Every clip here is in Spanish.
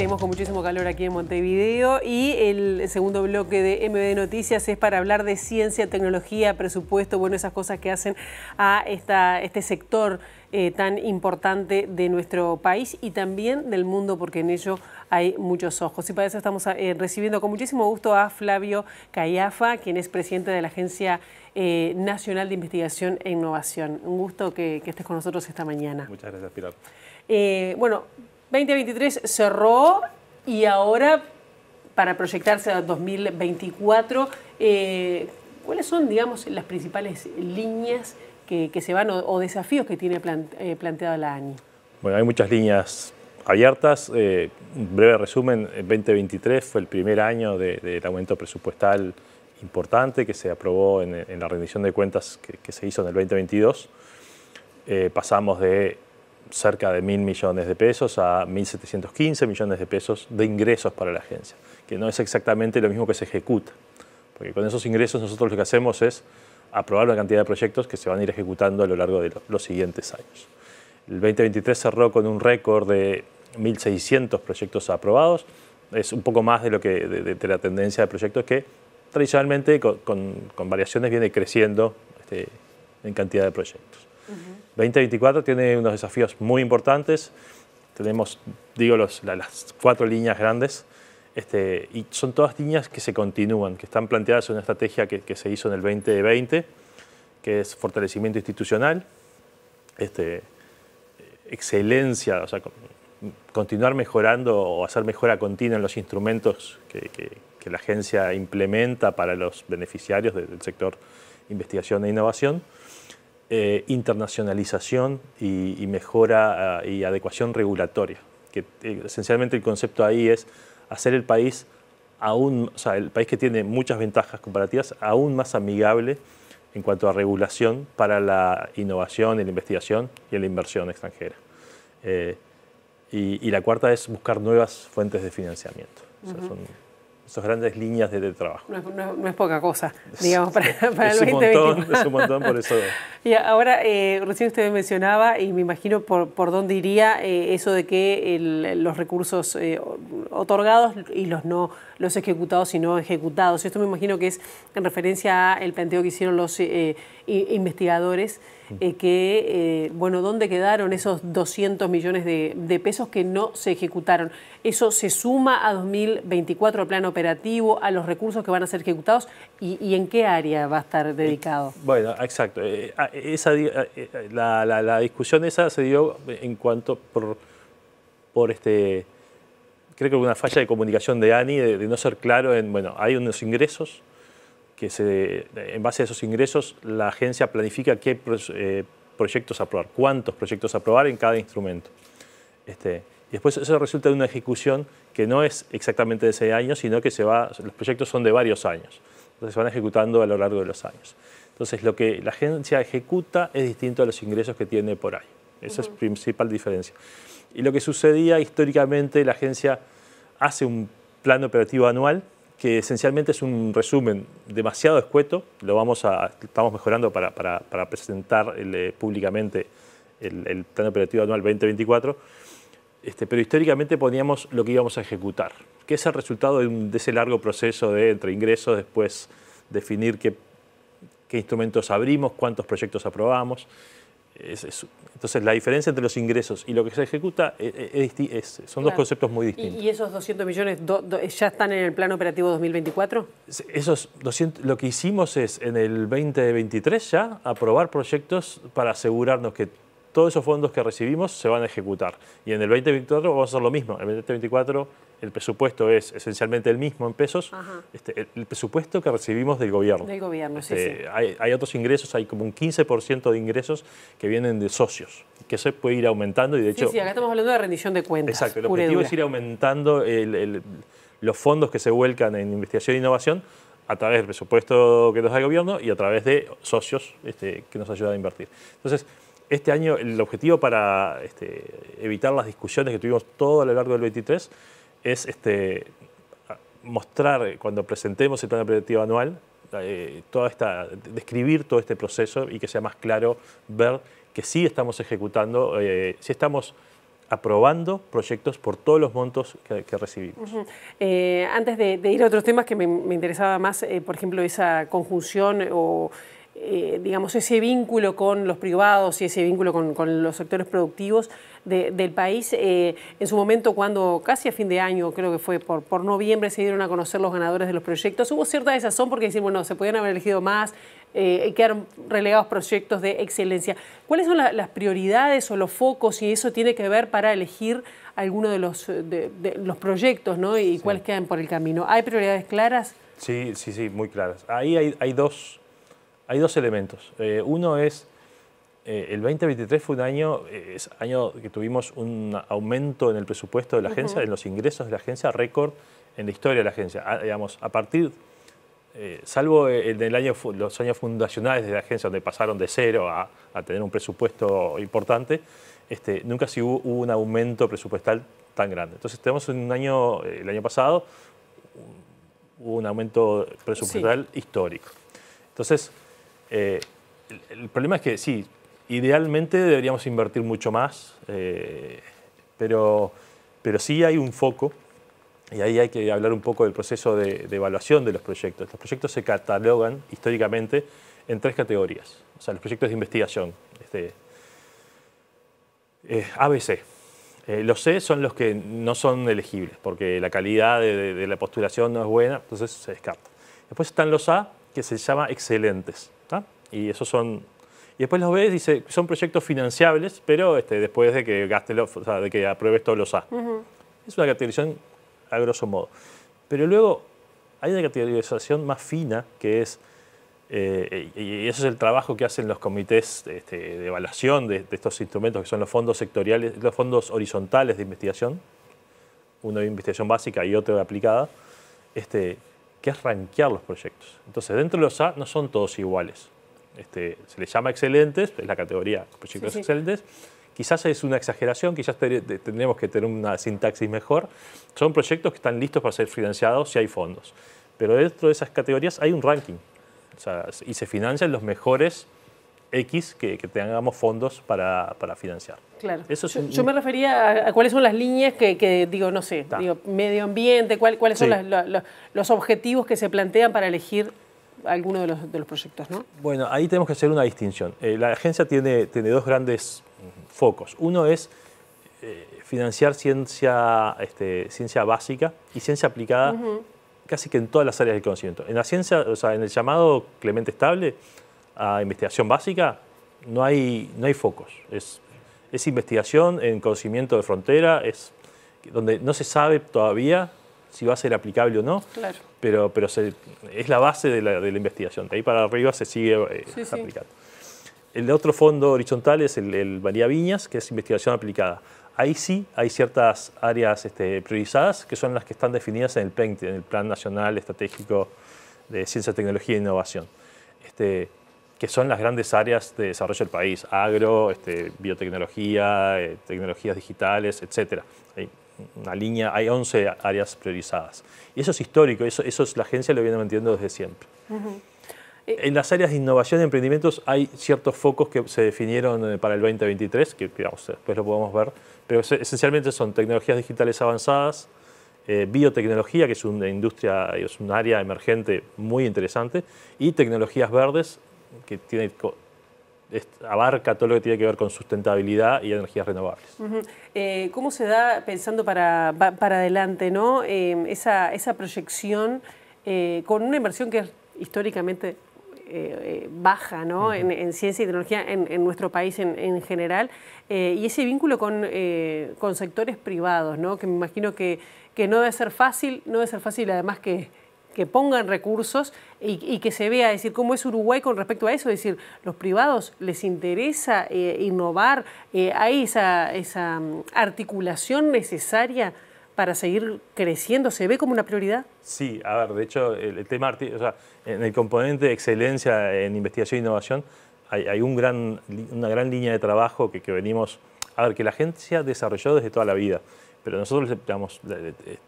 seguimos con muchísimo calor aquí en Montevideo y el segundo bloque de MD Noticias es para hablar de ciencia, tecnología, presupuesto, bueno, esas cosas que hacen a este sector tan importante de nuestro país y también del mundo, porque en ello hay muchos ojos. Y para eso estamos recibiendo con muchísimo gusto a Flavio Caiafa, quien es presidente de la Agencia Nacional de Investigación e Innovación. Un gusto que estés con nosotros esta mañana. Muchas gracias, Pilar. Bueno, 2023 cerró y ahora, para proyectarse a 2024, ¿cuáles son, digamos, las principales líneas que se van o desafíos que tiene planteado la ANI? Bueno, hay muchas líneas abiertas. Un breve resumen, el 2023 fue el primer año del aumento presupuestal importante que se aprobó en la rendición de cuentas que se hizo en el 2022. Pasamos de cerca de 1.000 millones de pesos a 1.715 millones de pesos de ingresos para la agencia, que no es exactamente lo mismo que se ejecuta, porque con esos ingresos nosotros lo que hacemos es aprobar una cantidad de proyectos que se van a ir ejecutando a lo largo de los siguientes años. El 2023 cerró con un récord de 1.600 proyectos aprobados, es un poco más de la tendencia de proyectos que tradicionalmente con variaciones viene creciendo en cantidad de proyectos. 2024 tiene unos desafíos muy importantes. Tenemos, digo, las 4 líneas grandes, y son todas líneas que se continúan, que están planteadas en una estrategia que se hizo en el 2020, que es fortalecimiento institucional, excelencia, o sea, continuar mejorando o hacer mejora continua en los instrumentos que la agencia implementa para los beneficiarios del sector investigación e innovación. Internacionalización y mejora y adecuación regulatoria, que esencialmente el concepto ahí es hacer el país el país que tiene muchas ventajas comparativas aún más amigable en cuanto a regulación para la innovación, la investigación y la inversión extranjera. Y la cuarta es buscar nuevas fuentes de financiamiento. O sea, son esas grandes líneas de trabajo. No es poca cosa, digamos, para el 2024. Es un montón, por eso. Y ahora, recién usted mencionaba, y me imagino por dónde iría, eso de que los recursos otorgados y los ejecutados y no ejecutados. Esto me imagino que es en referencia al planteo que hicieron los investigadores, bueno, ¿dónde quedaron esos 200 millones de pesos que no se ejecutaron? ¿Eso se suma a 2024 al plan operativo, a los recursos que van a ser ejecutados y en qué área va a estar dedicado? Bueno, exacto. La discusión esa se dio en cuanto creo que una falla de comunicación de ANI, de no ser claro en, bueno, hay unos ingresos que en base a esos ingresos la agencia planifica qué proyectos aprobar, cuántos proyectos aprobar en cada instrumento. Y después eso resulta de una ejecución que no es exactamente de ese año, sino que los proyectos son de varios años. Entonces se van ejecutando a lo largo de los años. Entonces lo que la agencia ejecuta es distinto a los ingresos que tiene por ahí. Esa es la principal diferencia. Y lo que sucedía históricamente, la agencia hace un plan operativo anual que esencialmente es un resumen demasiado escueto. Estamos mejorando para presentar públicamente el plan operativo anual 2024. Pero históricamente poníamos lo que íbamos a ejecutar, que es el resultado de ese largo proceso entre ingresos, después definir qué instrumentos abrimos, cuántos proyectos aprobamos. Entonces la diferencia entre los ingresos y lo que se ejecuta son dos conceptos muy distintos. ¿Y esos 200 millones ya están en el plan operativo 2024? Esos 200, lo que hicimos es en el 2023 ya aprobar proyectos para asegurarnos que todos esos fondos que recibimos se van a ejecutar. Y en el 2024 vamos a hacer lo mismo. En el 2024 el presupuesto es esencialmente el mismo en pesos. El presupuesto que recibimos del gobierno. Del gobierno, sí. Hay otros ingresos, hay como un 15% de ingresos que vienen de socios, que se puede ir aumentando y de hecho... Sí, acá estamos hablando de rendición de cuentas. Exacto, el objetivo es ir aumentando los fondos que se vuelcan en investigación e innovación a través del presupuesto que nos da el gobierno y a través de socios que nos ayudan a invertir. Entonces, este año el objetivo para evitar las discusiones que tuvimos todo a lo largo del 23 es mostrar, cuando presentemos el plan operativo anual, describir todo este proceso y que sea más claro ver que sí estamos ejecutando, sí estamos aprobando proyectos por todos los montos que recibimos. Antes de ir a otros temas que me interesaba más, por ejemplo, esa conjunción o digamos, ese vínculo con los privados y ese vínculo con los sectores productivos del país. En su momento, cuando casi a fin de año, creo que fue por noviembre, se dieron a conocer los ganadores de los proyectos, hubo cierta desazón porque decían, bueno, se podían haber elegido más, quedaron relegados proyectos de excelencia. ¿Cuáles son las prioridades o los focos, y eso tiene que ver para elegir alguno de los proyectos, ¿no? Y cuáles quedan por el camino? ¿Hay prioridades claras? Sí, muy claras. Ahí hay dos elementos. Uno es, el 2023 fue un año que tuvimos un aumento en el presupuesto de la agencia, en los ingresos de la agencia, récord en la historia de la agencia. Digamos, a partir, salvo los años fundacionales de la agencia, donde pasaron de cero a tener un presupuesto importante, nunca sí hubo un aumento presupuestal tan grande. Entonces tenemos un año, el año pasado, hubo un aumento presupuestal histórico. Entonces, el problema es que sí, idealmente deberíamos invertir mucho más, pero sí hay un foco, y ahí hay que hablar un poco del proceso de evaluación de los proyectos. Los proyectos se catalogan históricamente en 3 categorías, o sea, los proyectos de investigación, ABC. Los C son los que no son elegibles, porque la calidad de la postulación no es buena, entonces se descarta. Después están los A, que se llama excelentes, ¿tá? Y esos son. Y después los B dice son proyectos financiables, pero después de que de que apruebes todos los A. Es una categorización a grosso modo. Pero luego hay una categorización más fina que es, y eso es el trabajo que hacen los comités de evaluación de estos instrumentos, que son los fondos sectoriales, los fondos horizontales de investigación, uno de investigación básica y otro de aplicada, que es rankear los proyectos. Entonces, dentro de los A no son todos iguales. Se les llama excelentes, es la categoría proyectos excelentes. Quizás es una exageración, quizás tendríamos que tener una sintaxis mejor. Son proyectos que están listos para ser financiados si hay fondos. Pero dentro de esas categorías hay un ranking. O sea, y se financian los mejores X que tengamos fondos para financiar. Claro. Eso yo me refería a cuáles son las líneas que digo, no sé, digo, medio ambiente, cuáles son los objetivos que se plantean para elegir alguno de los proyectos, ¿no? Bueno, ahí tenemos que hacer una distinción. La agencia tiene 2 grandes focos. Uno es financiar ciencia básica y ciencia aplicada casi que en todas las áreas del conocimiento. En la ciencia, o sea, en el llamado Clemente Estable, a investigación básica, no hay focos. Es investigación en conocimiento de frontera, es donde no se sabe todavía si va a ser aplicable o no, claro, pero es la base de la investigación. De ahí para arriba se sigue aplicando. El otro fondo horizontal es el María Viñas, que es investigación aplicada. Ahí sí hay ciertas áreas priorizadas, que son las que están definidas en el PENT, en el Plan Nacional Estratégico de Ciencia, Tecnología e Innovación, que son las grandes áreas de desarrollo del país: agro, biotecnología, tecnologías digitales, etc. Hay 11 áreas priorizadas. Y eso es histórico, eso la agencia lo viene manteniendo desde siempre. En las áreas de innovación y emprendimientos hay ciertos focos que se definieron para el 2023, que digamos, después lo podemos ver, pero esencialmente son tecnologías digitales avanzadas, biotecnología, que es una industria, es un área emergente muy interesante, y tecnologías verdes, que abarca todo lo que tiene que ver con sustentabilidad y energías renovables. ¿Cómo se da, pensando para adelante, ¿no? esa proyección con una inversión que es históricamente baja, ¿no? en ciencia y tecnología en nuestro país en general, y ese vínculo con sectores privados, ¿no? Que me imagino que no debe ser fácil, además que pongan recursos y que se vea, es decir, cómo es Uruguay con respecto a eso, es decir, los privados les interesa innovar, hay esa articulación necesaria para seguir creciendo, ¿se ve como una prioridad? Sí, a ver, de hecho, el tema, o sea, en el componente de excelencia en investigación e innovación hay una gran línea de trabajo que venimos, a ver, que la agencia desarrolló desde toda la vida, pero nosotros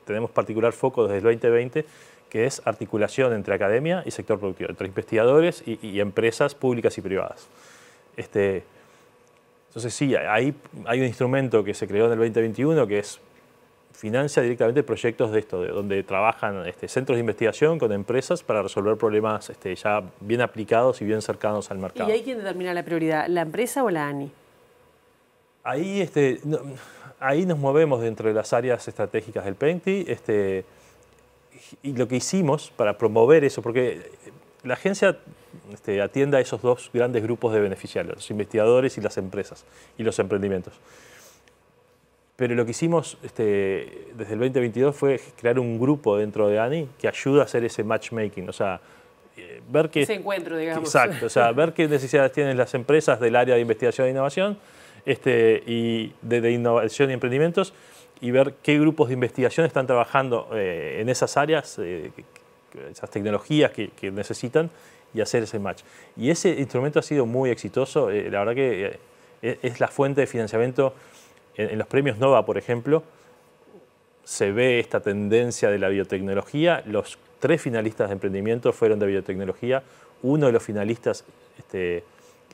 tenemos particular foco desde el 2020, que es articulación entre academia y sector productivo, entre investigadores y empresas públicas y privadas. Entonces sí, ahí hay un instrumento que se creó en el 2021 que financia directamente proyectos de esto, de donde trabajan centros de investigación con empresas para resolver problemas ya bien aplicados y bien cercanos al mercado. ¿Y ahí quién determina la prioridad, la empresa o la ANI? Ahí, ahí nos movemos dentro de las áreas estratégicas del PENCTI, y lo que hicimos para promover eso, porque la agencia atiende a esos dos grandes grupos de beneficiarios, los investigadores y las empresas y los emprendimientos. Pero lo que hicimos desde el 2022 fue crear un grupo dentro de ANI que ayuda a hacer ese matchmaking, o sea, ver ese encuentro, digamos. Exacto, o sea, ver qué necesidades tienen las empresas del área de investigación e innovación, y de innovación y emprendimientos, y ver qué grupos de investigación están trabajando en esas áreas, esas tecnologías que necesitan, y hacer ese match. Y ese instrumento ha sido muy exitoso. La verdad que es la fuente de financiamiento. En los premios NOVA, por ejemplo, se ve esta tendencia de la biotecnología. Los 3 finalistas de emprendimiento fueron de biotecnología. Uno de los finalistas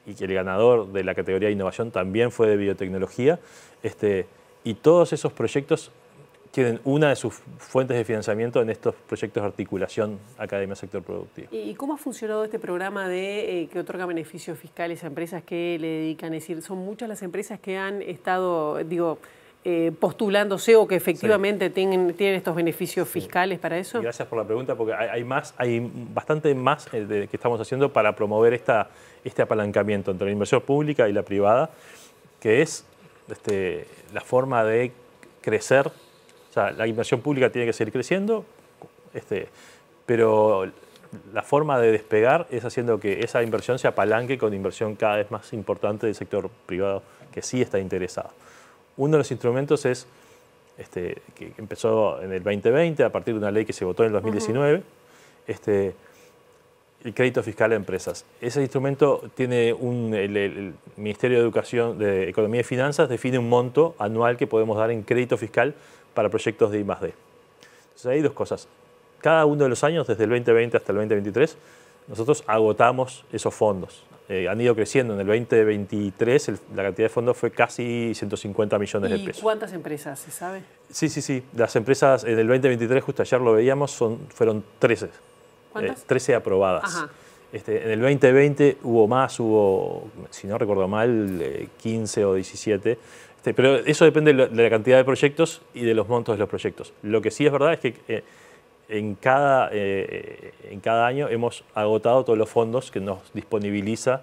y que el ganador de la categoría de innovación también fue de biotecnología. Y todos esos proyectos tienen una de sus fuentes de financiamiento en estos proyectos de articulación academia-sector productivo. ¿Y cómo ha funcionado este programa que otorga beneficios fiscales a empresas que le dedican? Es decir, ¿son muchas las empresas que han estado, postulándose o que efectivamente tienen estos beneficios fiscales para eso? Y gracias por la pregunta, porque hay bastante más que estamos haciendo para promover este apalancamiento entre la inversión pública y la privada, que es la forma de crecer. O sea, la inversión pública tiene que seguir creciendo, pero la forma de despegar es haciendo que esa inversión se apalanque con inversión cada vez más importante del sector privado que sí está interesado. Uno de los instrumentos es, que empezó en el 2020 a partir de una ley que se votó en el 2019, el crédito fiscal a empresas. Ese instrumento tiene el Ministerio de Educación, de Economía y Finanzas define un monto anual que podemos dar en crédito fiscal para proyectos de I+D. Entonces hay dos cosas. Cada uno de los años, desde el 2020 hasta el 2023, nosotros agotamos esos fondos. Han ido creciendo. En el 2023 la cantidad de fondos fue casi 150 millones de pesos. ¿Y cuántas empresas, se sabe? Sí. Las empresas en el 2023, justo ayer lo veíamos, fueron 13. ¿Cuántas? 13 aprobadas. Ajá. En el 2020 hubo, si no recuerdo mal, 15 o 17. Pero eso depende de la cantidad de proyectos y de los montos de los proyectos. Lo que sí es verdad es que en cada año hemos agotado todos los fondos que nos disponibiliza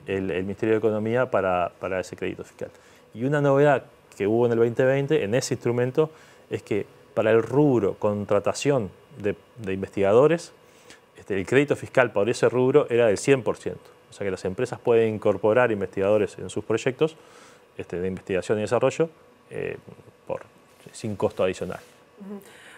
el Ministerio de Economía para ese crédito fiscal. Y una novedad que hubo en el 2020 en ese instrumento es que para el rubro contratación de investigadores, el crédito fiscal por ese rubro era del 100%. O sea que las empresas pueden incorporar investigadores en sus proyectos de investigación y desarrollo sin costo adicional.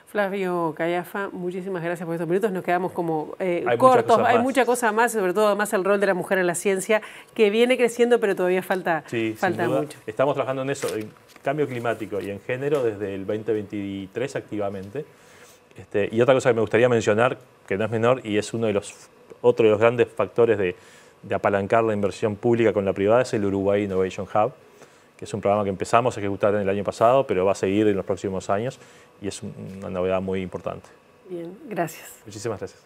Flavio Callafa, muchísimas gracias por estos minutos. Nos quedamos como cortos. Hay mucha cosa más, sobre todo más el rol de la mujer en la ciencia, que viene creciendo, pero todavía falta mucho. Estamos trabajando en eso, en cambio climático y en género desde el 2023 activamente. Y otra cosa que me gustaría mencionar, que no es menor, y es otro de los grandes factores de apalancar la inversión pública con la privada, es el Uruguay Innovation Hub, que es un programa que empezamos a ejecutar en el año pasado, pero va a seguir en los próximos años y es una novedad muy importante. Bien, gracias. Muchísimas gracias.